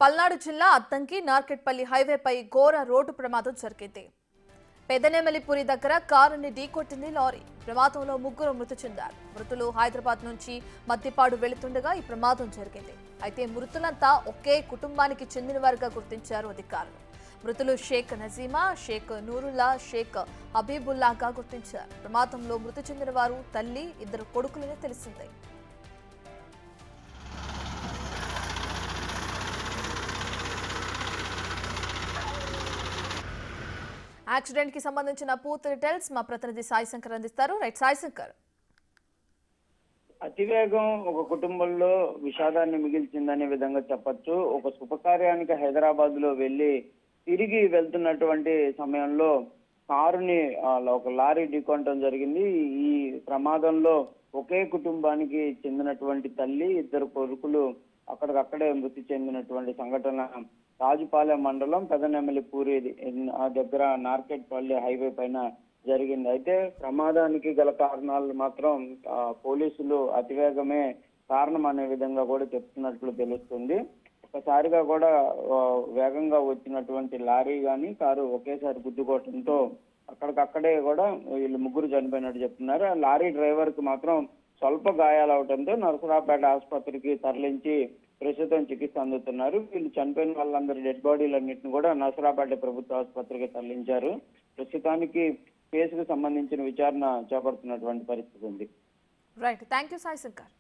పల్నాడు జిల్లా అద్దంకి నార్కెట్పల్లి హైవేపై ఘోర రోడ్డు ప్రమాదం జరిగింది. పెదనెమలిపురి దగ్గర కారుని ఢీకొట్టింది లారీ. ప్రమాదంలో ముగ్గురు మృతి చెందారు. మృతులు హైదరాబాద్ నుంచి మద్దిపాడు వెళుతుండగా ఈ ప్రమాదం జరిగింది. అయితే మృతులంతా ఒకే కుటుంబానికి చెందినవారుగా గుర్తించారు అధికారులు. మృతులు షేక్ నజీమా, షేక్ నూరుల్లా, షేక్ హబీబుల్లాగా గుర్తించారు. ప్రమాదంలో మృతి చెందిన వారు తల్లి, ఇద్దరు కొడుకులని తెలిసిందే. యాక్సిడెంట్ కి సంబంధించిన పూర్తి డీటెయిల్స్ మా ప్రతినిధి సాయి శంకర్ అందిస్తారు. రైట్ సాయి శంకర్. అతివేగం ఒక కుటుంబంలో విషాదాన్ని మిగిల్చిందనే విధంగా చెప్పొచ్చు. ఒక శుభకార్యానికి హైదరాబాద్ లో వెళ్లి తిరిగి వెళ్తున్నటువంటి సమయంలో కారుని ఒక లారీ ఢీకొనడం జరిగింది. ఈ ప్రమాదంలో ఒకే కుటుంబానికి చెందినటువంటి తల్లి, ఇద్దరు కొడుకులు అక్కడికక్కడే మృతి చెందినటువంటి సంఘటన రాజుపాలెం మండలం పెదనెమలిపూరి దగ్గర నార్కెట్పల్లి హైవే పైన జరిగింది. అయితే ప్రమాదానికి గల కారణాలు మాత్రం పోలీసులు అతివేగమే కారణం అనే విధంగా కూడా చెప్తున్నట్లు తెలుస్తుంది. ఒకసారిగా కూడా వేగంగా వచ్చినటువంటి లారీ గాని కారు ఒకేసారి గుద్దుకోవడంతో అక్కడికక్కడే కూడా వీళ్ళు ముగ్గురు చనిపోయినట్టు చెప్తున్నారు. లారీ డ్రైవర్ కి మాత్రం స్వల్ప గాయాలు అవడంతో నరసరావుపేట ఆసుపత్రికి తరలించి ప్రస్తుతం చికిత్స అందుతున్నారు. వీళ్ళు చనిపోయిన వాళ్ళందరి డెడ్ బాడీలన్నింటిని కూడా నరసరావుపేట ప్రభుత్వ ఆసుపత్రికి తరలించారు. ప్రస్తుతానికి కేసుకు సంబంధించిన విచారణ చేపడుతున్నటువంటి పరిస్థితి ఉంది. Right, thank you Sai Shankar.